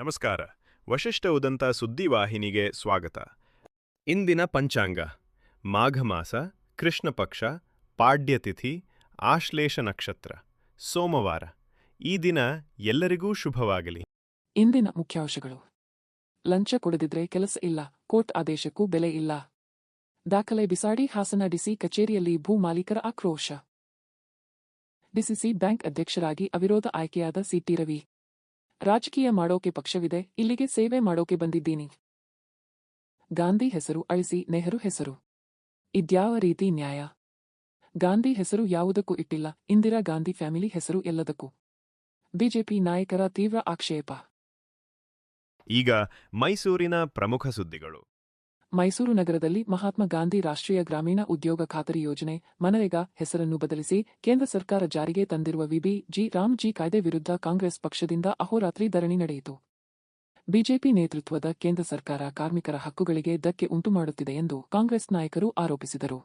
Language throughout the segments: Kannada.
ನಮಸ್ಕಾರ. ವಶಿಷ್ಠ ಉದಂತ ಸುದ್ದಿವಾಹಿನಿಗೆ ಸ್ವಾಗತ. ಇಂದಿನ ಪಂಚಾಂಗ: ಮಾಘ ಮಾಸ, ಕೃಷ್ಣ ಪಕ್ಷ, ಪಾಡ್ಯತಿಥಿ, ಆಶ್ಲೇಷ ನಕ್ಷತ್ರ, ಸೋಮವಾರ. ಈ ದಿನ ಎಲ್ಲರಿಗೂ ಶುಭವಾಗಲಿ. ಇಂದಿನ ಮುಖ್ಯಾಂಶಗಳು: ಲಂಚ ಕೊಡದಿದ್ರೆ ಕೆಲಸ ಇಲ್ಲ, ಕೋರ್ಟ್ ಆದೇಶಕ್ಕೂ ಬೆಲೆ ಇಲ್ಲ. ದಾಖಲೆ ಬಿಸಾಡಿ ಹಾಸನ ಡಿಸಿ ಕಚೇರಿಯಲ್ಲಿ ಭೂ ಮಾಲೀಕರ ಆಕ್ರೋಶ. ಡಿಸಿಸಿ ಬ್ಯಾಂಕ್ ಅಧ್ಯಕ್ಷರಾಗಿ ಅವಿರೋಧ ಆಯ್ಕೆಯಾದ ಸಿಟಿ ರವಿ. ರಾಜಕೀಯ ಮಾಡೋಕೆ ಪಕ್ಷವಿದೆ, ಇಲ್ಲಿಗೆ ಸೇವೆ ಮಾಡೋಕೆ ಬಂದಿದ್ದೀನಿ. ಗಾಂಧಿ ಹೆಸರು ಅಳಿಸಿ ನೆಹರು ಹೆಸರು. ಇದ್ಯಾವ ರೀತಿ ನ್ಯಾಯ? ಗಾಂಧಿ ಹೆಸರು ಯಾವುದಕ್ಕೂ ಇಟ್ಟಿಲ್ಲ, ಇಂದಿರಾ ಗಾಂಧಿ ಫ್ಯಾಮಿಲಿ ಹೆಸರು ಎಲ್ಲದಕ್ಕೂ. ಬಿಜೆಪಿ ನಾಯಕರ ತೀವ್ರ ಆಕ್ಷೇಪ. ಈಗ ಮೈಸೂರಿನ ಪ್ರಮುಖ ಸುದ್ದಿಗಳು. ಮೈಸೂರು ನಗರದಲ್ಲಿ ಮಹಾತ್ಮ ಗಾಂಧಿ ರಾಷ್ಟ್ರೀಯ ಗ್ರಾಮೀಣ ಉದ್ಯೋಗ ಖಾತರಿ ಯೋಜನೆ ಮನರೇಗಾ ಹೆಸರನ್ನು ಬದಲಿಸಿ ಕೇಂದ್ರ ಸರ್ಕಾರ ಜಾರಿಗೆ ತಂದಿರುವ ವಿಬಿ-ಜಿ ರಾಮ್ಜಿ ಕಾಯ್ದೆ ವಿರುದ್ಧ ಕಾಂಗ್ರೆಸ್ ಪಕ್ಷದಿಂದ ಅಹೋರಾತ್ರಿ ಧರಣಿ ನಡೆಯಿತು. ಬಿಜೆಪಿ ನೇತೃತ್ವದ ಕೇಂದ್ರ ಸರ್ಕಾರ ಕಾರ್ಮಿಕರ ಹಕ್ಕುಗಳಿಗೆ ಧಕ್ಕೆ ಉಂಟುಮಾಡುತ್ತಿದೆ ಎಂದು ಕಾಂಗ್ರೆಸ್ ನಾಯಕರು ಆರೋಪಿಸಿದರು.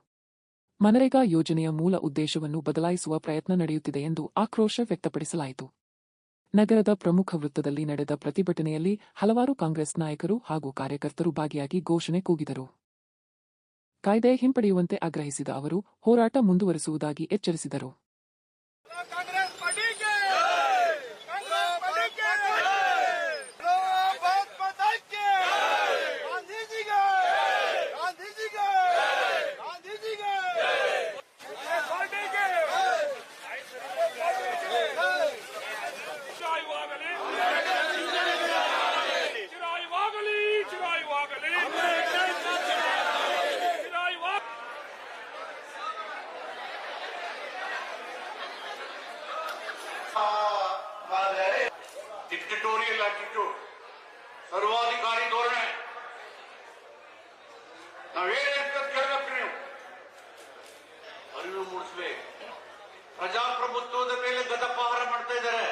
ಮನರೇಗಾ ಯೋಜನೆಯ ಮೂಲ ಉದ್ದೇಶವನ್ನು ಬದಲಾಯಿಸುವ ಪ್ರಯತ್ನ ನಡೆಯುತ್ತಿದೆ ಎಂದು ಆಕ್ರೋಶ ವ್ಯಕ್ತಪಡಿಸಲಾಯಿತು. ನಗರದ ಪ್ರಮುಖ ವೃತ್ತದಲ್ಲಿ ನಡೆದ ಪ್ರತಿಭಟನೆಯಲ್ಲಿ ಹಲವಾರು ಕಾಂಗ್ರೆಸ್ ನಾಯಕರು ಹಾಗೂ ಕಾರ್ಯಕರ್ತರು ಭಾಗಿಯಾಗಿ ಘೋಷಣೆ ಕೂಗಿದರು. ಕಾಯ್ದೆ ಹಿಂಪಡೆಯುವಂತೆ ಆಗ್ರಹಿಸಿದ ಅವರು ಹೋರಾಟ ಮುಂದುವರಿಸುವುದಾಗಿ ಎಚ್ಚರಿಸಿದರು. ಡಿಕ್ಟಟೋರಿಯಲ್ ಆಟಿಟ್ಯೂಡ್, ಸರ್ವಾಧಿಕಾರಿ ಧೋರಣೆ. ನಾವೇನು ಕೇಳಬೇಕು? ನೀವು ಅರಿವು ಮೂಡಿಸ್ಬೇಕು. ಪ್ರಜಾಪ್ರಭುತ್ವದ ಮೇಲೆ ಗದಪಹಾರ ಮಾಡ್ತಾ ಇದ್ದಾರೆ.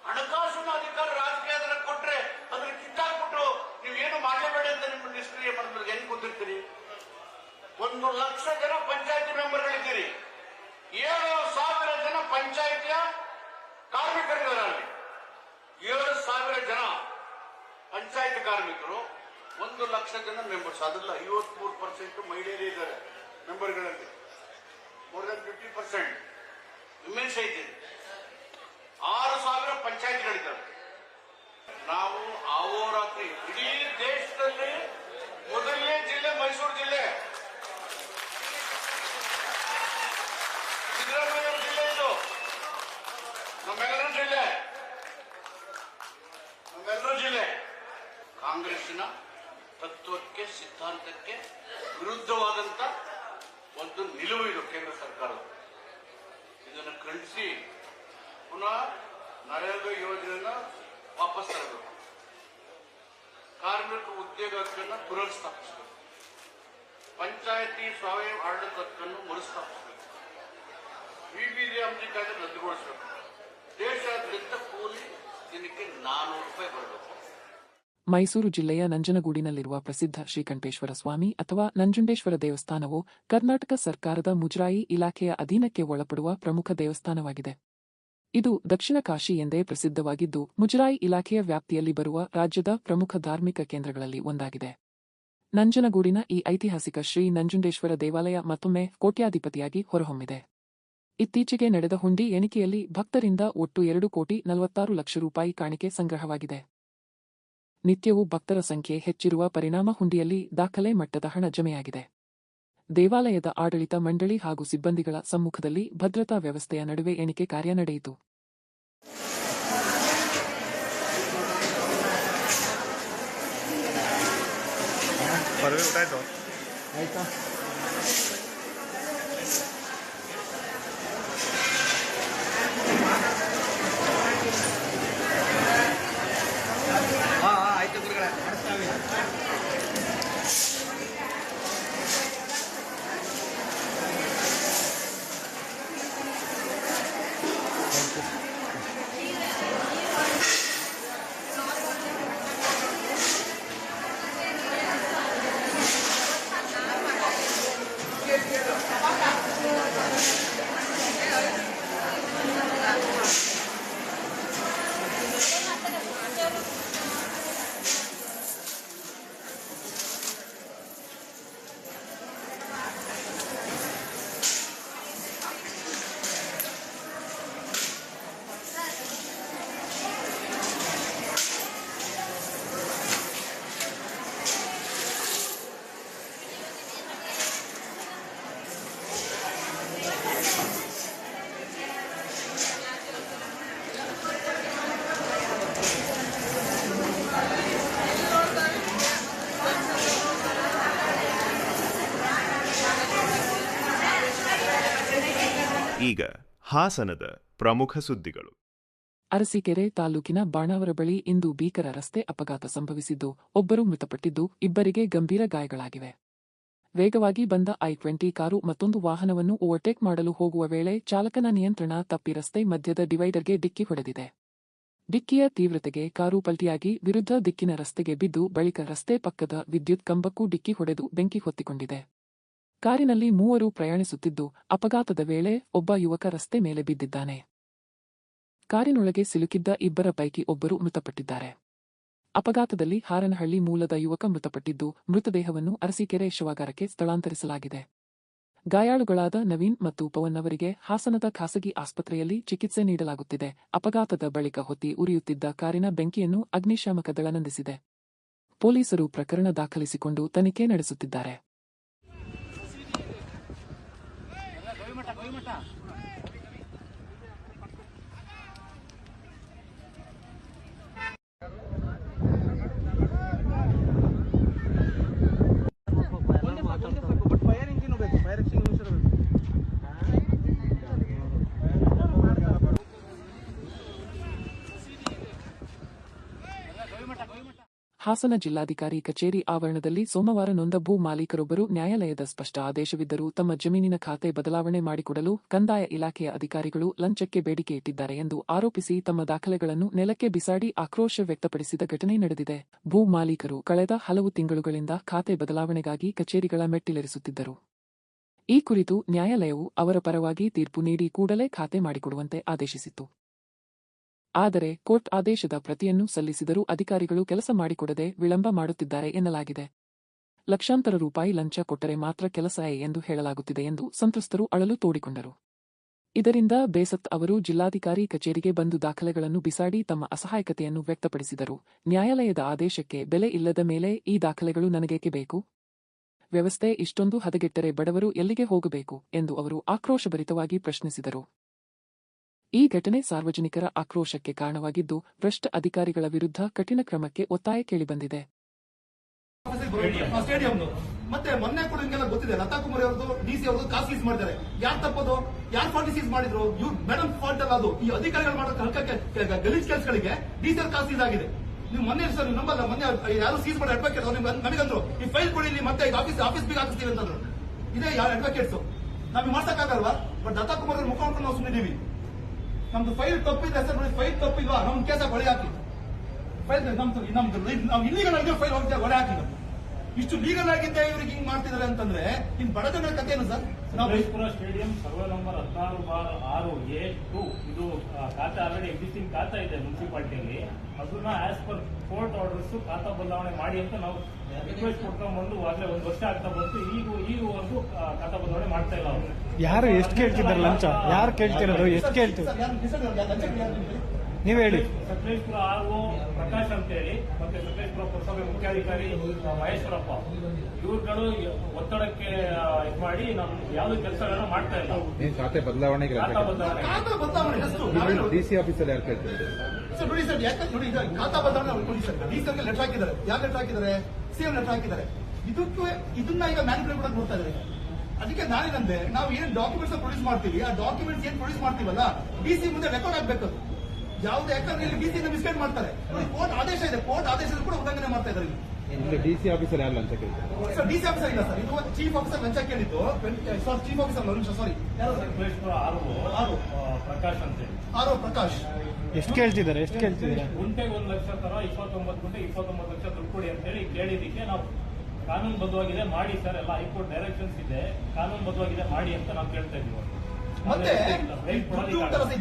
ಹಣಕಾಸಿನ ಅಧಿಕಾರ ರಾಜಕೀಯ ಕೊಟ್ರೆ ಅದ್ರ ಕಿತ್ತಾಕ್ಬಿಟ್ಟು ನೀವೇನು ಮಾಡಲೇಬೇಡ ಅಂತ ನಿಮ್ಮ ನಿಷ್ಕ್ರಿಯ ಮಾಡಿದ್ರೆ ಹೆಂಗ್ ಗೊತ್ತಿರ್ತೀರಿ? 1,00,000 ಜನ ಪಂಚಾಯತಿ ಮೆಂಬರ್ಗಳಿದ್ದೀರಿ. 7,000 ಜನ ಪಂಚಾಯತಿಯ ಕಾರ್ಮಿಕರಿದ್ದಾರೆ. 7,000 ಜನ ಪಂಚಾಯತ್ ಕಾರ್ಮಿಕರು, 1,00,000 ಜನ ಮೆಂಬರ್ಸ್. ಅದೆಲ್ಲ 53% ಮಹಿಳೆಯರೇ ಇದ್ದಾರೆ ಮೆಂಬರ್ಗಳಲ್ಲಿ. ಮೋರ್ ದನ್ 50% ವಿಮೆನ್ಸ್ ಐತಿದೆ. 6,000 ಪಂಚಾಯತ್ಗಳಿದ್ದಾವೆ. ನಾವು ಅಹೋರಾತ್ರಿ ಇಡೀ ದೇಶದಲ್ಲಿ ಮೊದಲನೇ ಜಿಲ್ಲೆ ಮೈಸೂರು ಜಿಲ್ಲೆ. ಸಿದ್ದರಾಮಯ್ಯ ಜಿಲ್ಲೆ ಇದು, ನಮ್ಮೆಲ್ಲರ ಜಿಲ್ಲೆ. ಕಾಂಗ್ರೆಸ್ಸಿನ ತತ್ವಕ್ಕೆ, ಸಿದ್ಧಾಂತಕ್ಕೆ ವಿರುದ್ಧವಾದಂತ ಒಂದು ನಿಲುವು ಇದು ಕೇಂದ್ರ ಸರ್ಕಾರದ. ಇದನ್ನು ಖಂಡಿಸಿ ಪುನಃ ನರೇಗಾ ಯೋಜನೆಯನ್ನ ವಾಪಸ್ ತರಬೇಕು. ಕಾರ್ಮಿಕ ಉದ್ಯೋಗ ಹಕ್ಕನ್ನು ಪುನರ್ಸ್ಥಾಪಿಸಬೇಕು. ಪಂಚಾಯತಿ ಸ್ವಯಂ ಆಡಳಿತ ಹಕ್ಕನ್ನು ಮರುಸ್ಥಾಪಿಸಬೇಕು. ವಿಬಿ-ಜಿ ರಾಮ್ಜಿ ಕಾಯ್ದೆ ರದ್ದುಗೊಳಿಸಬೇಕು. ದೇಶಾದ್ಯಂತ ಕೂಲಿ ದಿನಕ್ಕೆ 400 ರೂಪಾಯಿ ಬರಬೇಕು. ಮೈಸೂರು ಜಿಲ್ಲೆಯ ನಂಜನಗೂಡಿನಲ್ಲಿರುವ ಪ್ರಸಿದ್ಧ ಶ್ರೀಕಂಠೇಶ್ವರ ಸ್ವಾಮಿ ಅಥವಾ ನಂಜುಂಡೇಶ್ವರ ದೇವಸ್ಥಾನವು ಕರ್ನಾಟಕ ಸರ್ಕಾರದ ಮುಜರಾಯಿ ಇಲಾಖೆಯ ಅಧೀನಕ್ಕೆ ಒಳಪಡುವ ಪ್ರಮುಖ ದೇವಸ್ಥಾನವಾಗಿದೆ. ಇದು ದಕ್ಷಿಣ ಕಾಶಿ ಎಂದೇ ಪ್ರಸಿದ್ಧವಾಗಿದ್ದು, ಮುಜರಾಯಿ ಇಲಾಖೆಯ ವ್ಯಾಪ್ತಿಯಲ್ಲಿ ಬರುವ ರಾಜ್ಯದ ಪ್ರಮುಖ ಧಾರ್ಮಿಕ ಕೇಂದ್ರಗಳಲ್ಲಿ ಒಂದಾಗಿದೆ. ನಂಜನಗೂಡಿನ ಈ ಐತಿಹಾಸಿಕ ಶ್ರೀ ನಂಜುಂಡೇಶ್ವರ ದೇವಾಲಯ ಮತ್ತೊಮ್ಮೆ ಕೋಟ್ಯಾಧಿಪತಿಯಾಗಿ ಹೊರಹೊಮ್ಮಿದೆ. ಇತ್ತೀಚೆಗೆ ನಡೆದ ಹುಂಡಿ ಎಣಿಕೆಯಲ್ಲಿ ಭಕ್ತರಿಂದ ಒಟ್ಟು 2,46,00,000 ರೂಪಾಯಿ ಕಾಣಿಕೆ ಸಂಗ್ರಹವಾಗಿದೆ. ನಿತ್ಯವೂ ಭಕ್ತರ ಸಂಖ್ಯೆ ಹೆಚ್ಚಿರುವ ಪರಿಣಾಮ ಹುಂಡಿಯಲ್ಲಿ ದಾಖಲೆ ಮಟ್ಟದ ಹಣ ಜಮೆಯಾಗಿದೆ. ದೇವಾಲಯದ ಆಡಳಿತ ಮಂಡಳಿ ಹಾಗೂ ಸಿಬ್ಬಂದಿಗಳ ಸಮ್ಮುಖದಲ್ಲಿ ಭದ್ರತಾ ವ್ಯವಸ್ಥೆಯ ನಡುವೆ ಎಣಿಕೆ ಕಾರ್ಯ ನಡೆಯಿತು. ಈಗ ಹಾಸನದ ಪ್ರಮುಖ ಸುದ್ದಿಗಳು. ಅರಸೀಕೆರೆ ತಾಲೂಕಿನ ಬಾಣಾವರ ಬಳಿ ಇಂದು ಭೀಕರ ರಸ್ತೆ ಅಪಘಾತ ಸಂಭವಿಸಿದ್ದು, ಒಬ್ಬರು ಮೃತಪಟ್ಟಿದ್ದು, ಇಬ್ಬರಿಗೆ ಗಂಭೀರ ಗಾಯಗಳಾಗಿವೆ. ವೇಗವಾಗಿ ಬಂದ I-20 ಕಾರು ಮತ್ತೊಂದು ವಾಹನವನ್ನು ಓವರ್ಟೇಕ್ ಮಾಡಲು ಹೋಗುವ ವೇಳೆ ಚಾಲಕನ ನಿಯಂತ್ರಣ ತಪ್ಪಿ ರಸ್ತೆ ಮಧ್ಯದ ಡಿವೈಡರ್ಗೆ ಡಿಕ್ಕಿ ಹೊಡೆದಿದೆ. ಡಿಕ್ಕಿಯ ತೀವ್ರತೆಗೆ ಕಾರು ಪಲ್ಟಿಯಾಗಿ ವಿರುದ್ಧ ದಿಕ್ಕಿನ ರಸ್ತೆಗೆ ಬಿದ್ದು, ಬಳಿಕ ರಸ್ತೆ ಪಕ್ಕದ ವಿದ್ಯುತ್ ಕಂಬಕ್ಕೂ ಡಿಕ್ಕಿ ಹೊಡೆದು ಬೆಂಕಿ ಹೊತ್ತಿಕೊಂಡಿದೆ. ಕಾರಿನಲ್ಲಿ 3 ಪ್ರಯಾಣಿಸುತ್ತಿದ್ದು, ಅಪಘಾತದ ವೇಳೆ ಒಬ್ಬ ಯುವಕ ರಸ್ತೆ ಮೇಲೆ ಬಿದ್ದಿದ್ದಾನೆ. ಕಾರಿನೊಳಗೆ ಸಿಲುಕಿದ್ದ ಇಬ್ಬರ ಪೈಕಿ ಒಬ್ಬರು ಮೃತಪಟ್ಟಿದ್ದಾರೆ. ಅಪಘಾತದಲ್ಲಿ ಹಾರನಹಳ್ಳಿ ಮೂಲದ ಯುವಕ ಮೃತಪಟ್ಟಿದ್ದು, ಮೃತದೇಹವನ್ನು ಅರಸೀಕೆರೆ ಶವಾಗಾರಕ್ಕೆ ಸ್ಥಳಾಂತರಿಸಲಾಗಿದೆ. ಗಾಯಾಳುಗಳಾದ ನವೀನ್ ಮತ್ತು ಪವನ್ ಅವರಿಗೆ ಹಾಸನದ ಖಾಸಗಿ ಆಸ್ಪತ್ರೆಯಲ್ಲಿ ಚಿಕಿತ್ಸೆ ನೀಡಲಾಗುತ್ತಿದೆ. ಅಪಘಾತದ ಬಳಿಕ ಹೊತ್ತಿ ಉರಿಯುತ್ತಿದ್ದ ಕಾರಿನ ಬೆಂಕಿಯನ್ನು ಅಗ್ನಿಶಾಮಕ ದಳ ನಂದಿಸಿದೆ. ಪೊಲೀಸರು ಪ್ರಕರಣ ದಾಖಲಿಸಿಕೊಂಡು ತನಿಖೆ ನಡೆಸುತ್ತಿದ್ದಾರೆ. ಹಾಸನ ಜಿಲ್ಲಾಧಿಕಾರಿ ಕಚೇರಿ ಆವರಣದಲ್ಲಿ ಸೋಮವಾರ ನೊಂದ ಭೂ ಮಾಲೀಕರೊಬ್ಬರು ನ್ಯಾಯಾಲಯದ ಸ್ಪಷ್ಟ ಆದೇಶವಿದ್ದರೂ ತಮ್ಮ ಜಮೀನಿನ ಖಾತೆ ಬದಲಾವಣೆ ಮಾಡಿಕೊಡಲು ಕಂದಾಯ ಇಲಾಖೆಯ ಅಧಿಕಾರಿಗಳು ಲಂಚಕ್ಕೆ ಬೇಡಿಕೆ ಇಟ್ಟಿದ್ದಾರೆ ಎಂದು ಆರೋಪಿಸಿ ತಮ್ಮ ದಾಖಲೆಗಳನ್ನು ನೆಲಕ್ಕೆ ಬಿಸಾಡಿ ಆಕ್ರೋಶ ವ್ಯಕ್ತಪಡಿಸಿದ ಘಟನೆ ನಡೆದಿದೆ. ಭೂ ಮಾಲೀಕರು ಕಳೆದ ಹಲವು ತಿಂಗಳುಗಳಿಂದ ಖಾತೆ ಬದಲಾವಣೆಗಾಗಿ ಕಚೇರಿಗಳ ಮೆಟ್ಟಿಲೇರಿಸುತ್ತಿದ್ದರು. ಈ ಕುರಿತು ನ್ಯಾಯಾಲಯವು ಅವರ ಪರವಾಗಿ ತೀರ್ಪು ನೀಡಿ ಕೂಡಲೇ ಖಾತೆ ಮಾಡಿಕೊಡುವಂತೆ ಆದೇಶಿಸಿತ್ತು. ಆದರೆ ಕೋರ್ಟ್ ಆದೇಶದ ಪ್ರತಿಯನ್ನು ಸಲ್ಲಿಸಿದರೂ ಅಧಿಕಾರಿಗಳು ಕೆಲಸ ಮಾಡಿಕೊಡದೆ ವಿಳಂಬ ಮಾಡುತ್ತಿದ್ದಾರೆ ಎನ್ನಲಾಗಿದೆ. ಲಕ್ಷಾಂತರ ರೂಪಾಯಿ ಲಂಚ ಕೊಟ್ಟರೆ ಮಾತ್ರ ಕೆಲಸ ಎಂದು ಹೇಳಲಾಗುತ್ತಿದೆ ಎಂದು ಸಂತ್ರಸ್ತರು ಅಳಲು ತೋಡಿಕೊಂಡರು. ಇದರಿಂದ ಬೇಸತ್ತ ಅವರು ಜಿಲ್ಲಾಧಿಕಾರಿ ಕಚೇರಿಗೆ ಬಂದು ದಾಖಲೆಗಳನ್ನು ಬಿಸಾಡಿ ತಮ್ಮ ಅಸಹಾಯಕತೆಯನ್ನು ವ್ಯಕ್ತಪಡಿಸಿದರು. ನ್ಯಾಯಾಲಯದ ಆದೇಶಕ್ಕೆ ಬೆಲೆ ಇಲ್ಲದ ಮೇಲೆ ಈ ದಾಖಲೆಗಳು ನನಗೇಕೆ ಬೇಕು? ವ್ಯವಸ್ಥೆ ಇಷ್ಟೊಂದು ಹದಗೆಟ್ಟರೆ ಬಡವರು ಎಲ್ಲಿಗೆ ಹೋಗಬೇಕು ಎಂದು ಅವರು ಆಕ್ರೋಶಭರಿತವಾಗಿ ಪ್ರಶ್ನಿಸಿದರು. ಈ ಘಟನೆ ಸಾರ್ವಜನಿಕರ ಆಕ್ರೋಶಕ್ಕೆ ಕಾರಣವಾಗಿದ್ದು, ಭ್ರಷ್ಟ ಅಧಿಕಾರಿಗಳ ವಿರುದ್ಧ ಕಠಿಣ ಕ್ರಮಕ್ಕೆ ಒತ್ತಾಯ ಕೇಳಿಬಂದಿದೆ. ಸ್ಟೇಡಿಯಂ ಮತ್ತೆ ಮೊನ್ನೆ ಕೂಡ ನಿಮಗೆಲ್ಲ ಗೊತ್ತಿದೆ, ಲತಾ ಕುಮಾರಿ ಅವರದು ಡಿಸಿ ಅವರದು ಕಾರ್ ಸೀಸ್ ಮಾಡಿದ್ದಾರೆ. ಯಾರು ತಪ್ಪದು? ಯಾರು ಫಾಲ್ಟ್ ಸೀಸ್ ಮಾಡಿದ್ರು? ಇವ್ರು ಮೇಡಮ್ ಫಾಲ್ಟ್ ಅಲ್ಲ ಅದು. ಈ ಅಧಿಕಾರಿಗಳು ಮಾಡೋ ಗಲೀಜ್ ಕೆಲಸಗಳಿಗೆ ಡಿಸಿ ಅವ್ರ ಕಾರ್ ಸೀಸ್ ಆಗಿದೆ. ನೀವು ಮೊನ್ನೆ ಸರ್ ನೀವು ನಂಬಲ್ಲ, ಮೊನ್ನೆ ಯಾರು ಸೀಸ್ ಮಾಡಿ ಅಡ್ವೊಕೇಟ್ ನಮಗಂದ್ರು ಈ ಫೈಲ್ ಕೊಡಿ, ಇಲ್ಲಿ ಮತ್ತೆ ಆಫೀಸ್ ಬಿಗ್ ಹಾಕಿಸ್ತೀವಿ ಅಂತಂದ್ರು. ಇದೇ ಯಾರು ಅಡ್ವೊಕೇಟ್ಸ್ ನಮಗೆ ಮಾಡ್ಸಕ್ಕಾಗಲ್ವಾ? ಬಟ್ ಲತಾ ಕುಮಾರ್ ಅವ್ರ ಮುಖಾಂತರ ನಾವು ಸುಮ್ಮನಿದ್ದೀವಿ. ನಮ್ದು ಫೈಲ್ ತಪ್ಪಿದೆ ಸರ್, ನೋಡಿ ಫೈಲ್ ತಪ್ಪಿಲ್ವಾ? ನಮ್ ಕೇಸ ಹೊಳೆ ಹಾಕಿ ಫೈಲ್ ನಮ್ದು ಇಲ್ಲಿಗಲ್ ಆಗಿ ಫೈಲ್ ಹೋಗ್ತಾ ಹೊಳೆ ಹಾಕಿ. ಇಷ್ಟು ಲೀಗಲ್ ಆಗಿದ್ದೆ ಇವ್ರಿಗೆ ಹಿಂಗ್ ಮಾಡ್ತಿದ್ದಾರೆ ಅಂತಂದ್ರೆ ಇನ್ ಬಡ ಜನರ ಕಥೆ ಏನು ಸರ್? ನಾವು ಸ್ಟೇಡಿಯಂ ಸರ್ವೆ ನಂಬರ್ 16/6A2 ಇದು ಖಾತೆ ಆಲ್ರೆಡಿ ಎಕ್ಸಿಸ್ಟಿಂಗ್ ಖಾತಾ ಇದೆ ಮುನ್ಸಿಪಾಲಿಟಿಯಲ್ಲಿ. ಅದನ್ನ ಆಸ್ ಪರ್ ಕೋರ್ಟ್ ಆರ್ಡರ್ಸ್ ಖಾತಾ ಬದಲಾವಣೆ ಮಾಡಿ ಅಂತ ನಾವು ರಿಕ್ವೆಸ್ಟ್ ಕೊಡ್ಕೊಂಡ್ ಬಂದು ಆಗ್ಲೇ 1 ವರ್ಷ ಆಗ್ತಾ ಬಂತು. ಈಗವರೆಗೂ ಖಾತಾ ಬದಲಾವಣೆ ಮಾಡ್ತಾ ಇಲ್ಲ ಅವರು. ಯಾರು ಎಷ್ಟು ಕೇಳ್ತಿದ್ದಾರೆ ಲಂಚ? ಯಾರು ಕೇಳ್ತಿರೋದು? ಎಷ್ಟು ಕೇಳ್ತೀವಿ ನೀವ್ ಹೇಳಿ. ಸಕಲೇಶ್ಪುರ RO ಪ್ರಕಾಶ್ ಅಂತ ಹೇಳಿ, ಮತ್ತೆ ಸಕಲೇಶ್ಪುರ ಪುರಸಭೆ ಮುಖ್ಯಾಧಿಕಾರಿ ಮಹೇಶ್ವರಪ್ಪ, ಇವ್ರುಗಳು ಒತ್ತಡಕ್ಕೆ ಇದು ಮಾಡಿ ನಮ್ ಯಾವ್ದು ಕೆಲಸಗಳನ್ನ ಮಾಡ್ತಾ ಇಲ್ಲ. ಖಾತೆ ಬದಲಾವಣೆ ಖಾತಾ ಬದಲಾವಣೆ ಡಿಸಿ ಆಫೀಸಲ್ಲಿ ಯಾರು ಕೇಳ್ತಾರೆ ಸರ್? ನೋಡಿ ಸರ್, ಯಾಕಂದ್ರೆ ನೋಡಿ ಈಗ ಖಾತಾ ಬದಲಾವಣೆ ನೋಡಿ ಸರ್, ಡಿಸಿ ಲೆಟರ್ ಹಾಕಿದ್ದಾರೆ. ಯಾರು ಲೆಟರ್ ಹಾಕಿದ್ದಾರೆ? ಸಿಎಂ ಲೆಟರ್ ಹಾಕಿದ್ದಾರೆ. ಇದನ್ನ ಈಗ ಮ್ಯಾನಿಪುಲೇಟ್ ಮಾಡಕ್ ನೋಡ್ತಾ ಇದ್ದಾರೆ. ಅದಕ್ಕೆ ನಾನೇನಂದ್ರೆ, ನಾವು ಏನ್ ಡಾಕ್ಯುಮೆಂಟ್ಸ್ ಪ್ರೊಡ್ಯೂಸ್ ಮಾಡ್ತೀವಿ, ಆ ಡಾಕ್ಯುಮೆಂಟ್ಸ್ ಏನ್ ಪ್ರೊಡ್ಯೂಸ್ ಮಾಡ್ತೀವಲ್ಲ ಡಿಸಿ ಮುಂದೆ ರೆಕಾರ್ಡ್ ಆಗ್ಬೇಕು. ಯಾವುದೇ ಯಾಕಂದ್ರೆ ಇಲ್ಲಿ ಡಿಸಿ ಮಿಸ್ಗೈಡ್ ಮಾಡ್ತಾರೆ. ಕೋರ್ಟ್ ಆದೇಶ ಇದೆ, ಕೋರ್ಟ್ ಆದೇಶದ ಕೂಡ ಉಲ್ಲಂಘನೆ ಮಾಡ್ತಾ ಇದ್ದಾರೆ. ಡಿಸಿ ಆಫೀಸಲ್ಲಿ ಯಾರು ಲಂಚ ಕೇಳ್ತಾರೆ ಸರ್? ಡಿಸಿ ಆಫೀಸರ್ ಇಲ್ಲ ಸರ್, ಇದು ಚೀಫ್ ಆಫೀಸರ್ ಲಂಚ ಕೇಳಿದ್ದು. ಚೀಫ್ ಆಫೀಸರ್ ಸಾರಿ ಸಕಲೇಶ್ಪುರ RO ಪ್ರಕಾಶ್ ಅಂತ ಹೇಳಿ. RO ಪ್ರಕಾಶ್ ಎಷ್ಟು ಕೇಳ್ತಿದ್ದಾರೆ? ಎಷ್ಟು ಕೇಳ್ತಿದ್ದಾರೆ? ಗುಂಟೆಗೆ 1 ಲಕ್ಷ ತರ 29 ಗುಂಟೆ 29 ಲಕ್ಷ ದುಡ್ಡು ಕೊಡಿ ಅಂತ ಹೇಳಿ ಕೇಳಿದಕ್ಕೆ ನಾವು ಕಾನೂನುಬದ್ಧವಾಗಿದೆ ಮಾಡಿ ಸರ್, ಎಲ್ಲ ಹೈಕೋರ್ಟ್ ಡೈರೆಕ್ಷನ್ಸ್ ಇದೆ, ಕಾನೂನುಬದ್ಧವಾಗಿದೆ ಮಾಡಿ ಅಂತ ನಾವು ಕೇಳ್ತಾ ಇದೀವಿ. ಮತ್ತೆ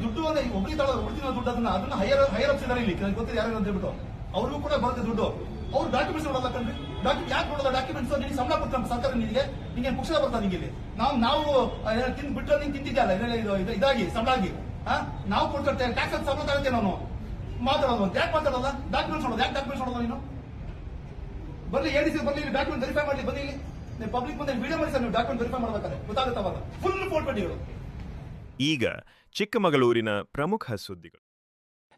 ದುಡ್ಡು ಅಂದ್ರೆ ಒರಿಜಿನಲ್ ದುಡ್ಡು ಅದನ್ನ ಹೈಯರ್ ಅಪ್ಸ್ ಇದ್ದಾರೆ ಇಲ್ಲಿ, ನನಗೆ ಗೊತ್ತಿದೆ ಯಾರು ಅಂತ ಹೇಳ್ಬಿಟ್ಟು ಅವ್ರಿಗೂ ಕೂಡ ಬರುತ್ತೆ ದುಡ್ಡು. ಅವ್ರು ಡಾಕ್ಯುಮೆಂಟ್ಸ್ ನೋಡಲ್ಲ ಕಣ್ರಿ. ಯಾಕೆ ನೋಡೋದ ಡಾಕ್ಯುಮೆಂಟ್ಸ್? ನಿಮಗೆ ಸಂಬಳ ಕೊಡ್ತಾರೆ ಸರ್ಕಾರ, ನಿಮಗೆ ನಿಂಗೆ ಪುಕ್ಷ ಬರ್ತಾರೆ ನಿಮಗೆ. ನಾವು ತಿಂದು ಬಿಟ್ಟರೆ ನೀನು ತಿಂತಿದ್ಯಲ್ಲ ಇದಾಗಿ ಸಂಬಳ ಆಗಿ ನಾವು ಕೊಡ್ತೇವೆ ಟ್ಯಾಕ್ಸ್ ಸಂಬಳ ತಗೊಳ್ತೇವೆ. ನಾವು ಮಾತಾಡೋದು ಅಂತ ಯಾಕೆ ಮಾತಾಡೋಲ್ಲ? ಡಾಕ್ಯುಮೆಂಟ್ಸ್ ನೋಡೋದು ಯಾಕೆ? ಡಾಕ್ಯುಮೆಂಟ್ಸ್ ನೋಡೋದು ನೀನು ಬರ್ಲಿ, ADC ಬರ್ಲಿ, ಡಾಕ್ಯುಮೆಂಟ್ ವೆರಿಫೈ ಮಾಡಿ ಬನ್ನಿ. ಇಲ್ಲಿ ಪಬ್ಲಿಕ್ ಮುಂದೆ ವಿಡಿಯೋ ಮಾಡಿ ಸರ್, ನೀವು ಡಾಕ್ಯುಮೆಂಟ್ ವೆರಿಫೈ ಮಾಡ್ಬೇಕಾದ್ರೆ ಗೊತ್ತಾಗುತ್ತವಾಗ ಫುಲ್ ಫೋಟೋಗಳು. ಈಗ ಚಿಕ್ಕಮಗಳೂರಿನ ಪ್ರಮುಖ ಸುದ್ದಿಗಳು.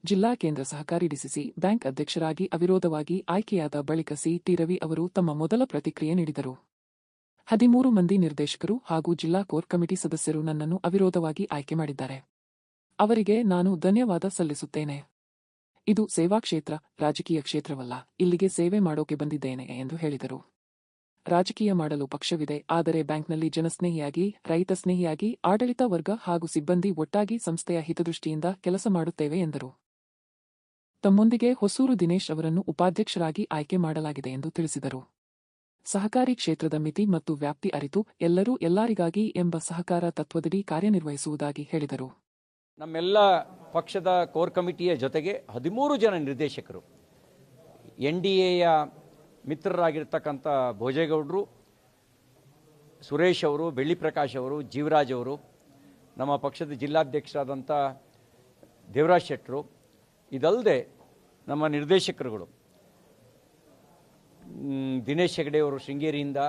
ಜಿಲ್ಲಾ ಕೇಂದ್ರ ಸಹಕಾರಿ ಡಿಸಿಸಿ ಬ್ಯಾಂಕ್ ಅಧ್ಯಕ್ಷರಾಗಿ ಅವಿರೋಧವಾಗಿ ಆಯ್ಕೆಯಾದ ಬಳಿಕ ಸಿ.ಟಿ. ರವಿ ಅವರು ತಮ್ಮ ಮೊದಲ ಪ್ರತಿಕ್ರಿಯೆ ನೀಡಿದರು. 13 ಮಂದಿ ನಿರ್ದೇಶಕರು ಹಾಗೂ ಜಿಲ್ಲಾ ಕೋರ್ ಕಮಿಟಿ ಸದಸ್ಯರು ನನ್ನನ್ನು ಅವಿರೋಧವಾಗಿ ಆಯ್ಕೆ ಮಾಡಿದ್ದಾರೆ. ಅವರಿಗೆ ನಾನು ಧನ್ಯವಾದ ಸಲ್ಲಿಸುತ್ತೇನೆ. ಇದು ಸೇವಾ ಕ್ಷೇತ್ರ, ರಾಜಕೀಯ ಕ್ಷೇತ್ರವಲ್ಲ. ಇಲ್ಲಿಗೆ ಸೇವೆ ಮಾಡೋಕೆ ಬಂದಿದ್ದೇನೆ ಎಂದು ಹೇಳಿದರು. ರಾಜಕೀಯ ಮಾಡಲು ಪಕ್ಷವಿದೆ, ಆದರೆ ಬ್ಯಾಂಕ್ನಲ್ಲಿ ಜನಸ್ನೇಹಿಯಾಗಿ, ರೈತ ಸ್ನೇಹಿಯಾಗಿ, ಆಡಳಿತ ವರ್ಗ ಹಾಗೂ ಸಿಬ್ಬಂದಿ ಒಟ್ಟಾಗಿ ಸಂಸ್ಥೆಯ ಹಿತದೃಷ್ಟಿಯಿಂದ ಕೆಲಸ ಮಾಡುತ್ತೇವೆ ಎಂದರು. ತಮ್ಮೊಂದಿಗೆ ಹೊಸೂರು ದಿನೇಶ್ ಅವರನ್ನು ಉಪಾಧ್ಯಕ್ಷರಾಗಿ ಆಯ್ಕೆ ಮಾಡಲಾಗಿದೆ ಎಂದು ತಿಳಿಸಿದರು. ಸಹಕಾರಿ ಕ್ಷೇತ್ರದ ಮಿತಿ ಮತ್ತು ವ್ಯಾಪ್ತಿ ಅರಿತು ಎಲ್ಲರೂ ಎಲ್ಲರಿಗಾಗಿ ಎಂಬ ಸಹಕಾರ ತತ್ವದಡಿ ಕಾರ್ಯನಿರ್ವಹಿಸುವುದಾಗಿ ಹೇಳಿದರು. ನಮ್ಮೆಲ್ಲ ಪಕ್ಷದ ಕೋರ್ ಕಮಿಟಿಯ ಜೊತೆಗೆ 13 ಜನ ನಿರ್ದೇಶಕರು, NDAಯ ಮಿತ್ರರಾಗಿರ್ತಕ್ಕಂಥ ಭೋಜೇಗೌಡರು, ಸುರೇಶ್ ಅವರು, ಬೆಳ್ಳಿಪ್ರಕಾಶ್ ಅವರು, ಜೀವರಾಜ್ ಅವರು, ನಮ್ಮ ಪಕ್ಷದ ಜಿಲ್ಲಾಧ್ಯಕ್ಷರಾದಂಥ ದೇವರಾಜ್ ಶೆಟ್ಟರು, ಇದಲ್ಲದೆ ನಮ್ಮ ನಿರ್ದೇಶಕರುಗಳು ದಿನೇಶ್ ಹೆಗಡೆ ಅವರು ಶೃಂಗೇರಿಯಿಂದ,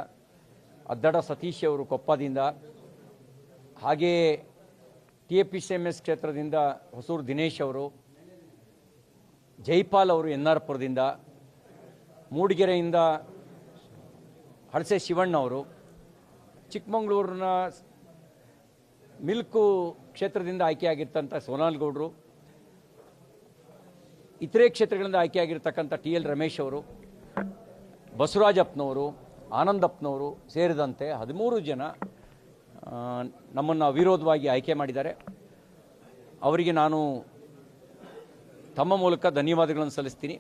ಅದ್ದಡ ಸತೀಶ್ ಅವರು ಕೊಪ್ಪದಿಂದ, ಹಾಗೆಯೇ TAPCMS ಕ್ಷೇತ್ರದಿಂದ ಹೊಸೂರು ದಿನೇಶ್ ಅವರು, ಜೈಪಾಲ್ ಅವರು NR ಪುರದಿಂದ, ಮೂಡಿಗೆರೆಯಿಂದ ಹಳಸೆ ಶಿವಣ್ಣ ಅವರು, ಚಿಕ್ಕಮಗಳೂರಿನ ಮಿಲ್ಕು ಕ್ಷೇತ್ರದಿಂದ ಆಯ್ಕೆಯಾಗಿರ್ತಂಥ ಸೋನಾಲ್ ಗೌಡರು, ಇತರೆ ಕ್ಷೇತ್ರಗಳಿಂದ ಆಯ್ಕೆಯಾಗಿರ್ತಕ್ಕಂಥ TL ರಮೇಶ್ ಅವರು, ಬಸವರಾಜಪ್ಪನವರು, ಆನಂದಪ್ಪನವರು ಸೇರಿದಂತೆ 13 ಜನ ನಮ್ಮನ್ನು ಅವಿರೋಧವಾಗಿ ಆಯ್ಕೆ ಮಾಡಿದ್ದಾರೆ. ಅವರಿಗೆ ನಾನು ತಮ್ಮ ಮೂಲಕ ಧನ್ಯವಾದಗಳನ್ನು ಸಲ್ಲಿಸ್ತೀನಿ.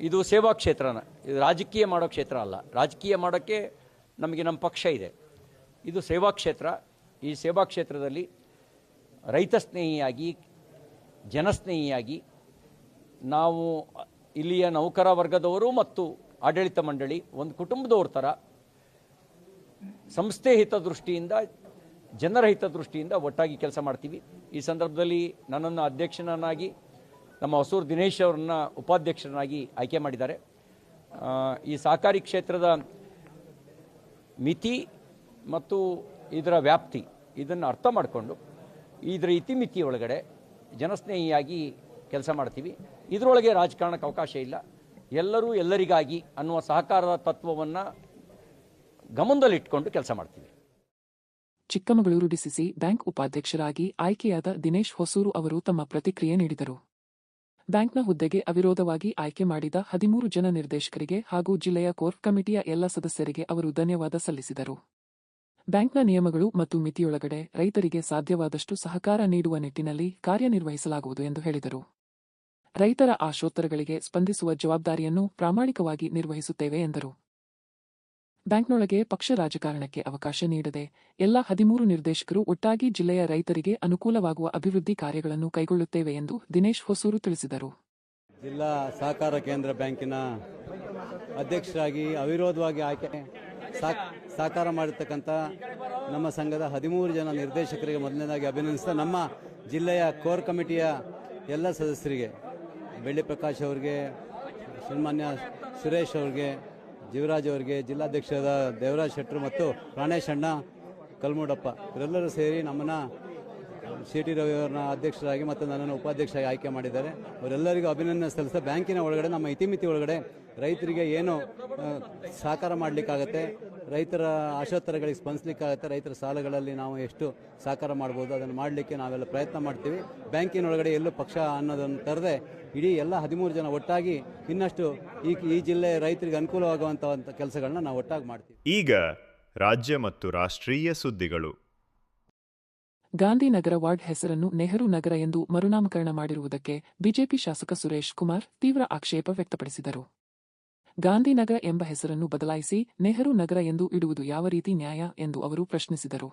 ಇದು ಸೇವಾ ಕ್ಷೇತ್ರನ, ಇದು ರಾಜಕೀಯ ಮಾಡೋ ಕ್ಷೇತ್ರ ಅಲ್ಲ. ರಾಜಕೀಯ ಮಾಡೋಕ್ಕೆ ನಮಗೆ ನಮ್ಮ ಪಕ್ಷ ಇದೆ. ಇದು ಸೇವಾ ಕ್ಷೇತ್ರ. ಈ ಸೇವಾ ಕ್ಷೇತ್ರದಲ್ಲಿ ರೈತ ಸ್ನೇಹಿಯಾಗಿ, ಜನಸ್ನೇಹಿಯಾಗಿ ನಾವು ಇಲ್ಲಿಯ ನೌಕರ ವರ್ಗದವರು ಮತ್ತು ಆಡಳಿತ ಮಂಡಳಿ ಒಂದು ಕುಟುಂಬದವ್ರ ಥರ ಸಂಸ್ಥೆ ಹಿತದೃಷ್ಟಿಯಿಂದ, ಜನರ ಹಿತದೃಷ್ಟಿಯಿಂದ ಒಟ್ಟಾಗಿ ಕೆಲಸ ಮಾಡ್ತೀವಿ. ಈ ಸಂದರ್ಭದಲ್ಲಿ ನನ್ನನ್ನು ಅಧ್ಯಕ್ಷನನ್ನಾಗಿ, ನಮ್ಮ ಹೊಸೂರು ದಿನೇಶ್ ಅವರನ್ನ ಉಪಾಧ್ಯಕ್ಷರನ್ನಾಗಿ ಆಯ್ಕೆ ಮಾಡಿದ್ದಾರೆ. ಈ ಸಹಕಾರಿ ಕ್ಷೇತ್ರದ ಮಿತಿ ಮತ್ತು ಇದರ ವ್ಯಾಪ್ತಿ ಇದನ್ನು ಅರ್ಥ ಮಾಡಿಕೊಂಡು ಇದರ ಇತಿಮಿತಿ ಒಳಗಡೆ ಜನಸ್ನೇಹಿಯಾಗಿ ಕೆಲಸ ಮಾಡ್ತೀವಿ. ಇದರೊಳಗೆ ರಾಜಕಾರಣಕ್ಕೆ ಅವಕಾಶ ಇಲ್ಲ. ಎಲ್ಲರೂ ಎಲ್ಲರಿಗಾಗಿ ಅನ್ನುವ ಸಹಕಾರದ ತತ್ವವನ್ನು ಗಮನದಲ್ಲಿಟ್ಕೊಂಡು ಕೆಲಸ ಮಾಡ್ತೀವಿ. ಚಿಕ್ಕಮಗಳೂರು DCC ಬ್ಯಾಂಕ್ ಉಪಾಧ್ಯಕ್ಷರಾಗಿ ಆಯ್ಕೆಯಾದ ದಿನೇಶ್ ಹೊಸೂರು ಅವರು ತಮ್ಮ ಪ್ರತಿಕ್ರಿಯೆ ನೀಡಿದರು. ಬ್ಯಾಂಕ್ನ ಹುದ್ದೆಗೆ ಅವಿರೋಧವಾಗಿ ಆಯ್ಕೆ ಮಾಡಿದ 13 ಜನ ನಿರ್ದೇಶಕರಿಗೆ ಹಾಗೂ ಜಿಲ್ಲೆಯ ಕೋರ್ ಕಮಿಟಿಯ ಎಲ್ಲ ಸದಸ್ಯರಿಗೆ ಅವರು ಧನ್ಯವಾದ ಸಲ್ಲಿಸಿದರು. ಬ್ಯಾಂಕ್ನ ನಿಯಮಗಳು ಮತ್ತು ಮಿತಿಯೊಳಗಡೆ ರೈತರಿಗೆ ಸಾಧ್ಯವಾದಷ್ಟು ಸಹಕಾರ ನೀಡುವ ನಿಟ್ಟಿನಲ್ಲಿ ಕಾರ್ಯನಿರ್ವಹಿಸಲಾಗುವುದು ಎಂದು ಹೇಳಿದರು. ರೈತರ ಆಶೋತ್ತರಗಳಿಗೆ ಸ್ಪಂದಿಸುವ ಜವಾಬ್ದಾರಿಯನ್ನು ಪ್ರಾಮಾಣಿಕವಾಗಿ ನಿರ್ವಹಿಸುತ್ತೇವೆ ಎಂದರು. ಬ್ಯಾಂಕ್ನೊಳಗೆ ಪಕ್ಷ ರಾಜಕಾರಣಕ್ಕೆ ಅವಕಾಶ ನೀಡದೆ ಎಲ್ಲ 13 ನಿರ್ದೇಶಕರು ಒಟ್ಟಾಗಿ ಜಿಲ್ಲೆಯ ರೈತರಿಗೆ ಅನುಕೂಲವಾಗುವ ಅಭಿವೃದ್ಧಿ ಕಾರ್ಯಗಳನ್ನು ಕೈಗೊಳ್ಳುತ್ತೇವೆ ಎಂದು ದಿನೇಶ್ ಹೊಸೂರು ತಿಳಿಸಿದರು. ಜಿಲ್ಲಾ ಸಹಕಾರ ಕೇಂದ್ರ ಬ್ಯಾಂಕಿನ ಅಧ್ಯಕ್ಷರಾಗಿ ಅವಿರೋಧವಾಗಿ ಆಯ್ಕೆ ಸಹಕಾರ ಮಾಡಿರ್ತಕ್ಕಂಥ ನಮ್ಮ ಸಂಘದ 13 ಜನ ನಿರ್ದೇಶಕರಿಗೆ ಮೊದಲನೇದಾಗಿ ಅಭಿನಂದಿಸ್ತಾ, ನಮ್ಮ ಜಿಲ್ಲೆಯ ಕೋರ್ ಕಮಿಟಿಯ ಎಲ್ಲ ಸದಸ್ಯರಿಗೆ, ಬೆಳ್ಳಿಪ್ರಕಾಶ್ ಅವರಿಗೆ, ಸನ್ಮಾನ್ಯ ಸುರೇಶ್ ಅವರಿಗೆ, ಜೀವರಾಜ್ ಅವರಿಗೆ, ಜಿಲ್ಲಾಧ್ಯಕ್ಷರಾದ ದೇವರಾಜ್ ಶೆಟ್ಟರು ಮತ್ತು ಪ್ರಾಣೇಶ್ ಅಣ್ಣ ಕಲ್ಮೂಡಪ್ಪ ಇವರೆಲ್ಲರೂ ಸೇರಿ ನಮ್ಮನ್ನು CT ರವಿ ಅವರನ್ನ ಅಧ್ಯಕ್ಷರಾಗಿ ಮತ್ತು ನನ್ನನ್ನು ಉಪಾಧ್ಯಕ್ಷರಾಗಿ ಆಯ್ಕೆ ಮಾಡಿದ್ದಾರೆ. ಅವರೆಲ್ಲರಿಗೂ ಅಭಿನಂದನೆ ಸಲ್ಲಿಸ್ತಾ, ಬ್ಯಾಂಕಿನ ಒಳಗಡೆ ನಮ್ಮ ಇತಿಮಿತಿ ಒಳಗಡೆ ರೈತರಿಗೆ ಏನು ಸಹಕಾರ ಮಾಡಲಿಕ್ಕಾಗತ್ತೆ, ರೈತರ ಆಶೋತ್ತರಗಳಿಗೆ ಸ್ಪಂದಿಸಲಿಕ್ಕಾಗತ್ತೆ, ರೈತರ ಸಾಲಗಳಲ್ಲಿ ನಾವು ಎಷ್ಟು ಸಹಕಾರ ಮಾಡ್ಬೋದು ಅದನ್ನು ಮಾಡಲಿಕ್ಕೆ ನಾವೆಲ್ಲ ಪ್ರಯತ್ನ ಮಾಡ್ತೀವಿ. ಬ್ಯಾಂಕಿನೊಳಗಡೆ ಎಲ್ಲೂ ಪಕ್ಷ ಅನ್ನೋದನ್ನು ತರದೆ ಇಡೀ ಎಲ್ಲ 13 ಜನ ಒಟ್ಟಾಗಿ ಇನ್ನಷ್ಟು ಈ ಜಿಲ್ಲೆ ರೈತರಿಗೆ ಅನುಕೂಲವಾಗುವಂಥ ಕೆಲಸಗಳನ್ನ ನಾವು ಒಟ್ಟಾಗಿ ಮಾಡ್ತೀವಿ. ಈಗ ರಾಜ್ಯ ಮತ್ತು ರಾಷ್ಟ್ರೀಯ ಸುದ್ದಿಗಳು. ಗಾಂಧಿನಗರ ವಾರ್ಡ್ ಹೆಸರನ್ನು ನೆಹರು ನಗರ ಎಂದು ಮರುನಾಮಕರಣ ಮಾಡಿರುವುದಕ್ಕೆ ಬಿಜೆಪಿ ಶಾಸಕ ಸುರೇಶ್ ಕುಮಾರ್ ತೀವ್ರ ಆಕ್ಷೇಪ ವ್ಯಕ್ತಪಡಿಸಿದರು. ಗಾಂಧಿನಗರ ಎಂಬ ಹೆಸರನ್ನು ಬದಲಾಯಿಸಿ ನೆಹರು ನಗರ ಎಂದು ಇಡುವುದು ಯಾವ ರೀತಿ ನ್ಯಾಯ ಎಂದು ಅವರು ಪ್ರಶ್ನಿಸಿದರು.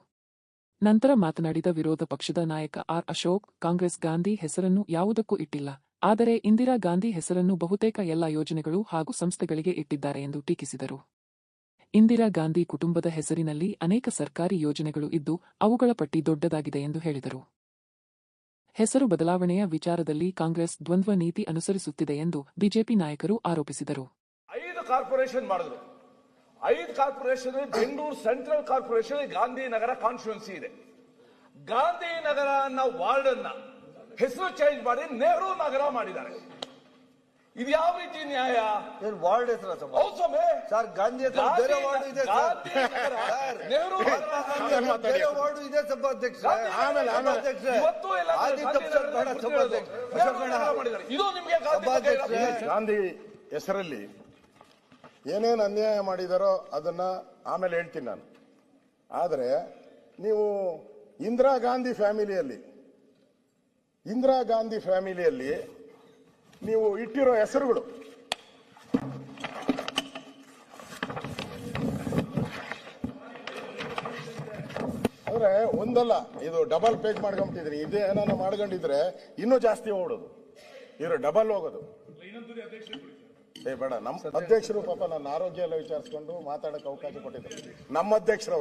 ನಂತರ ಮಾತನಾಡಿದ ವಿರೋಧ ಪಕ್ಷದ ನಾಯಕ ಆರ್ ಅಶೋಕ್, ಕಾಂಗ್ರೆಸ್ ಗಾಂಧಿ ಹೆಸರನ್ನು ಯಾವುದಕ್ಕೂ ಇಟ್ಟಿಲ್ಲ, ಆದರೆ ಇಂದಿರಾ ಗಾಂಧಿ ಹೆಸರನ್ನು ಬಹುತೇಕ ಎಲ್ಲ ಯೋಜನೆಗಳು ಹಾಗೂ ಸಂಸ್ಥೆಗಳಿಗೆ ಇಟ್ಟಿದ್ದಾರೆ ಎಂದು ಟೀಕಿಸಿದರು. ಇಂದಿರಾ ಗಾಂಧಿ ಕುಟುಂಬದ ಹೆಸರಿನಲ್ಲಿ ಅನೇಕ ಸರ್ಕಾರಿ ಯೋಜನೆಗಳು ಇದ್ದು ಅವುಗಳ ಪಟ್ಟಿ ದೊಡ್ಡದಾಗಿದೆ ಎಂದು ಹೇಳಿದರು. ಹೆಸರು ಬದಲಾವಣೆಯ ವಿಚಾರದಲ್ಲಿ ಕಾಂಗ್ರೆಸ್ ದ್ವಂದ್ವ ನೀತಿ ಅನುಸರಿಸುತ್ತಿದೆ ಎಂದು ಬಿಜೆಪಿ ನಾಯಕರು ಆರೋಪಿಸಿದರು. 5 ಕಾರ್ಪೊರೇಷನ್ ಮಾಡಿದ್ರು. 5 corporation Bengaluru central corporation Gandhinagar constituency ಇದೆ. ಗಾಂಧಿನಗರ ಅನ್ನೋ ವಾರ್ಡ್ ಅನ್ನ ಹೆಸರು ಚೇಂಜ್ ಮಾಡಿ ನೆಹರು ನಗರ ಮಾಡಿದ್ದಾರೆ. ಇದು ಯಾವ ರೀತಿ ನ್ಯಾಯ? ಏನು ವಾರ್ಡ್ ಹೆಸರು ಹೌದು ಸ್ವಾಮಿ. ಸರ್, ಗಾಂಧಿ ಹೆಸರು ಬೇರೆ ವಾರ್ಡ್ ಇದೆ ಸರ್. ನೆಹರು ಬೇರೆ ವಾರ್ಡ್ ಇದೆ ಸಭಾಧ್ಯಕ್ಷ. ಇವತ್ತು ಎಲ್ಲ ಇದು ನಿಮಗೆ ಗಾಂಧಿ ಹೆಸರಲ್ಲಿ ಏನೇನು ಅನ್ಯಾಯ ಮಾಡಿದಾರೋ ಅದನ್ನ ಆಮೇಲೆ ಹೇಳ್ತೀನಿ ನಾನು. ಆದರೆ ನೀವು ಇಂದಿರಾ ಗಾಂಧಿ ಫ್ಯಾಮಿಲಿಯಲ್ಲಿ ನೀವು ಇಟ್ಟಿರೋ ಹೆಸರುಗಳು ಅಂದ್ರೆ ಒಂದಲ್ಲ, ಇದು ಡಬಲ್ ಪೇಜ್ ಮಾಡ್ಕೊಂಬಿಟ್ಟಿದ್ರಿ. ಇದೇ ಏನಾನ ಮಾಡ್ಕೊಂಡಿದ್ರೆ ಇನ್ನೂ ಜಾಸ್ತಿ ಓಡೋದು, ಇವರು ಡಬಲ್ ಹೋಗೋದು. ಬೇಡ, ನಮ್ಮ ಅಧ್ಯಕ್ಷರು ಪಾಪ ನನ್ನ ಆರೋಗ್ಯ ಎಲ್ಲ ವಿಚಾರಿಸ್ಕೊಂಡು ಮಾತಾಡಕ್ಕೆ ಅವಕಾಶ ಕೊಟ್ಟಿದ್ರು. ನಮ್ಮ ಅಧ್ಯಕ್ಷರು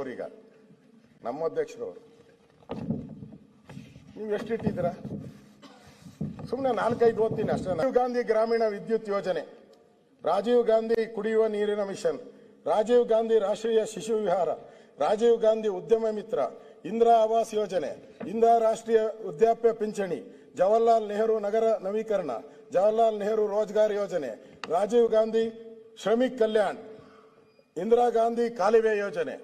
ನೀವು ಎಷ್ಟಿಟ್ಟಿದ್ದೀರಾ? ಸುಮ್ಮನೆ 4-5 ಓದ್ತೀನಿ ಅಷ್ಟೇ. ರಾಜೀವ್ ಗಾಂಧಿ ಗ್ರಾಮೀಣ ವಿದ್ಯುತ್ ಯೋಜನೆ, ರಾಜೀವ್ ಗಾಂಧಿ ಕುಡಿಯುವ ನೀರಿನ ಮಿಷನ್, ರಾಜೀವ್ ಗಾಂಧಿ ರಾಷ್ಟ್ರೀಯ ಶಿಶು ವಿಹಾರ, ರಾಜೀವ್ ಗಾಂಧಿ ಉದ್ಯಮ ಮಿತ್ರ, ಇಂದಿರಾ ಆವಾಸ್ ಯೋಜನೆ, ಇಂದಿರಾ ರಾಷ್ಟ್ರೀಯ ವೃದ್ಧಾಪ್ಯ ಪಿಂಚಣಿ, ಜವಾಹರ್ಲಾಲ್ ನೆಹರು ನಗರ ನವೀಕರಣ, ಜವಾಹರ್ಲಾಲ್ ನೆಹರು ರೋಜ್ಗಾರ್ ಯೋಜನೆ, ರಾಜೀವ್ ಗಾಂಧಿ ಶ್ರಮಿಕ್ ಕಲ್ಯಾಣ್, ಇಂದಿರಾ ಗಾಂಧಿ ಕಾಲುವೆ ಯೋಜನೆ,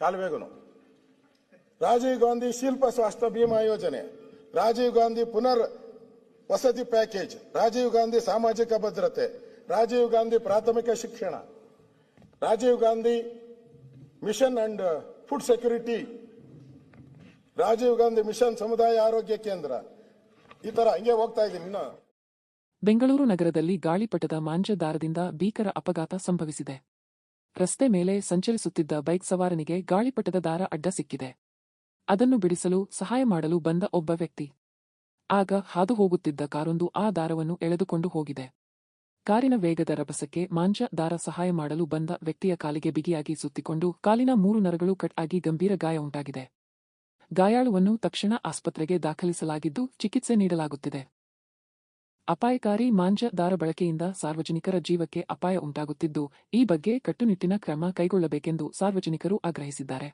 ಕಾಲುವೆಗೂ, ರಾಜೀವ್ ಗಾಂಧಿ ಶಿಲ್ಪ ಸ್ವಾಸ್ಥ್ಯ ಬಿಮಾ ಯೋಜನೆ, ರಾಜೀವ್ ಗಾಂಧಿ ಪುನರ್ ವಸತಿ ಪ್ಯಾಕೇಜ್, ರಾಜೀವ್ ಗಾಂಧಿ ಸಾಮಾಜಿಕ ಭದ್ರತೆ, ರಾಜೀವ್ ಗಾಂಧಿ ಪ್ರಾಥಮಿಕ ಶಿಕ್ಷಣ, Rajiv Gandhi mission and food security, Rajiv Gandhi mission ಸಮುದಾಯ ಆರೋಗ್ಯ ಕೇಂದ್ರ, ಈ ತರ ಹಂಗೆ ಹೋಗ್ತಾ ಇದ್ದೀನಿ. ಇನ್ನು ಬೆಂಗಳೂರು ನಗರದಲ್ಲಿ ಗಾಳಿಪಟದ ಮಾಂಜ ದಾರದಿಂದ ಭೀಕರ ಅಪಘಾತ ಸಂಭವಿಸಿದೆ. ರಸ್ತೆ ಮೇಲೆ ಸಂಚರಿಸುತ್ತಿದ್ದ ಬೈಕ್ ಸವಾರನಿಗೆ ಗಾಳಿಪಟದ ದಾರ ಅಡ್ಡ ಸಿಕ್ಕಿದೆ. ಅದನ್ನು ಬಿಡಿಸಲು ಸಹಾಯ ಮಾಡಲು ಬಂದ ಒಬ್ಬ ವ್ಯಕ್ತಿ. ಆಗ ಹಾದು ಹೋಗುತ್ತಿದ್ದ ಕಾರೊಂದು ಆ ದಾರವನ್ನು ಎಳೆದುಕೊಂಡು ಹೋಗಿದೆ. ಕಾರಿನ ವೇಗದ ರಭಸಕ್ಕೆ ಮಾಂಜ ದಾರ ಸಹಾಯ ಮಾಡಲು ಬಂದ ವ್ಯಕ್ತಿಯ ಕಾಲಿಗೆ ಬಿಗಿಯಾಗಿ ಸುತ್ತಿಕೊಂಡು ಕಾಲಿನ 3 ನರಗಳು ಕಟ್ ಆಗಿ ಗಂಭೀರ ಗಾಯ ಉಂಟಾಗಿದೆ. ಗಾಯಾಳುವನ್ನು ತಕ್ಷಣ ಆಸ್ಪತ್ರೆಗೆ ದಾಖಲಿಸಲಾಗಿದ್ದು ಚಿಕಿತ್ಸೆ ನೀಡಲಾಗುತ್ತಿದೆ. ಅಪಾಯಕಾರಿ ಮಾಂಜ ದಾರ ಬಳಕೆಯಿಂದ ಸಾರ್ವಜನಿಕರ ಜೀವಕ್ಕೆ ಅಪಾಯ ಉಂಟಾಗುತ್ತಿದ್ದು, ಈ ಬಗ್ಗೆ ಕಟ್ಟುನಿಟ್ಟಿನ ಕ್ರಮ ಕೈಗೊಳ್ಳಬೇಕೆಂದು ಸಾರ್ವಜನಿಕರು ಆಗ್ರಹಿಸಿದ್ದಾರೆ.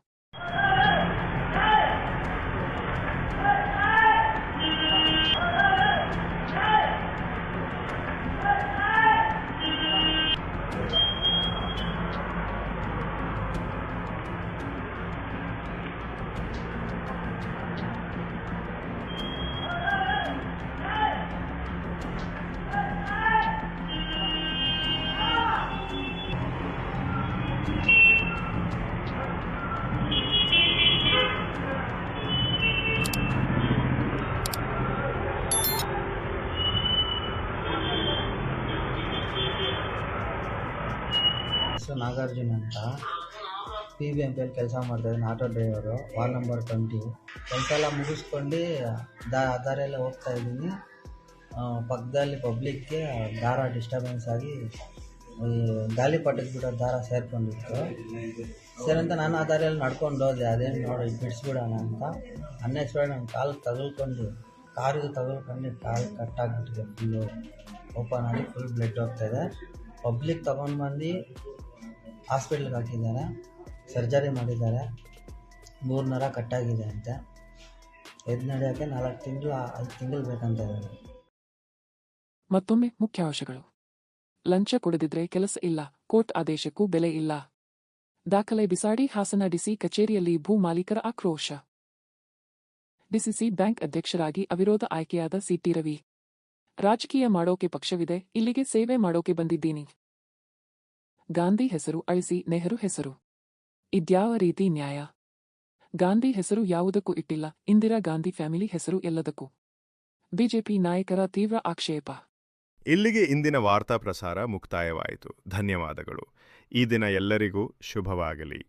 ನಾಗಾರ್ಜುನ ಅಂತ PBMPL ಕೆಲಸ ಮಾಡ್ತಾಯಿದ್ದೀನಿ, ಆಟೋ ಡ್ರೈವರು, ವಾರ್ಡ್ ನಂಬರ್ 20. ಕೆಲಸ ಎಲ್ಲ ಮುಗಿಸ್ಕೊಂಡು ದಾರ ಎಲ್ಲ ಹೋಗ್ತಾ ಇದ್ದೀನಿ. ಪಕ್ಕದಲ್ಲಿ ಪಬ್ಲಿಕ್ಗೆ ದಾರ ಡಿಸ್ಟರ್ಬೆನ್ಸ್ ಆಗಿ ಗಾಳಿಪಟಕ್ಕೆ ಬಿಡೋ ದಾರ ಸೇರ್ಕೊಂಡಿತ್ತು. ಸೇರಂತ ನಾನು ಆ ದಾರಿಯಲ್ಲಿ ನಡ್ಕೊಂಡು ಹೋದೆ. ಅದೇನು ನೋಡಿ ಬಿಡಿಸ್ಬಿಡೋಣ ಅಂತ ಅನ್ಎಕ್ಸ್ಪೆಕ್ಟೆಡ್ ನನ್ನ ಕಾಲು ತಗಲ್ಕೊಂಡು ಕಾರಿಗೆ ತಗಲ್ಕೊಂಡು ಕಾಲು ಕಟ್ಟಾಗ್ಬಿಟ್ಟಿದೆ. ಫುಲ್ಲು ಓಪನ್ ಆಗಿ ಫುಲ್ ಬ್ಲಡ್ ಹೋಗ್ತಾಯಿದೆ. ಪಬ್ಲಿಕ್ ತೊಗೊಂಡು ಬಂದು ಹಾಸ್ಪಿಟ್ಲಿಗೆ ಹಾಕಿದ್ದಾರೆ, ಸರ್ಜರಿ ಮಾಡಿದ್ದಾರೆ. 3 ನರ ಕಟ್ಟಾಗಿದೆ ಅಂತೆ. ಎದ್ದು ನಡೆಯೋಕ್ಕೆ 4 ತಿಂಗಳು 5 ತಿಂಗಳು ಬೇಕಂತ ಇದ್ದಾರೆ. ಮತ್ತೊಮ್ಮೆ ಮುಖ್ಯಾಂಶಗಳು. ಲಂಚ ಕೊಡದಿದ್ರೆ ಕೆಲಸ ಇಲ್ಲ, ಕೋರ್ಟ್ ಆದೇಶಕ್ಕೂ ಬೆಲೆ ಇಲ್ಲ. ದಾಖಲೆ ಬಿಸಾಡಿ ಹಾಸನ ಡಿಸಿ ಕಚೇರಿಯಲ್ಲಿ ಭೂ ಮಾಲೀಕರ ಆಕ್ರೋಶ. ಡಿಸಿಸಿ ಬ್ಯಾಂಕ್ ಅಧ್ಯಕ್ಷರಾಗಿ ಅವಿರೋಧ ಆಯ್ಕೆಯಾದ ಸಿಟಿ ರವಿ. ರಾಜಕೀಯ ಮಾಡೋಕೆ ಪಕ್ಷವಿದೆ, ಇಲ್ಲಿಗೆ ಸೇವೆ ಮಾಡೋಕೆ ಬಂದಿದ್ದೀನಿ. ಗಾಂಧಿ ಹೆಸರು ಅಳಿಸಿ ನೆಹರು ಹೆಸರು. ಇದ್ಯಾವ ರೀತಿ ನ್ಯಾಯ? ಗಾಂಧಿ ಹೆಸರು ಯಾವುದಕ್ಕೂ ಇಟ್ಟಿಲ್ಲ, ಇಂದಿರಾ ಗಾಂಧಿ ಫ್ಯಾಮಿಲಿ ಹೆಸರು ಎಲ್ಲದಕ್ಕೂ. ಬಿಜೆಪಿ ನಾಯಕರ ತೀವ್ರ ಆಕ್ಷೇಪ. ಇಲ್ಲಿಗೆ ಇಂದಿನ ವಾರ್ತಾ ಪ್ರಸಾರ ಮುಕ್ತಾಯವಾಯಿತು. ಧನ್ಯವಾದಗಳು. ಈ ದಿನ ಎಲ್ಲರಿಗೂ ಶುಭವಾಗಲಿ.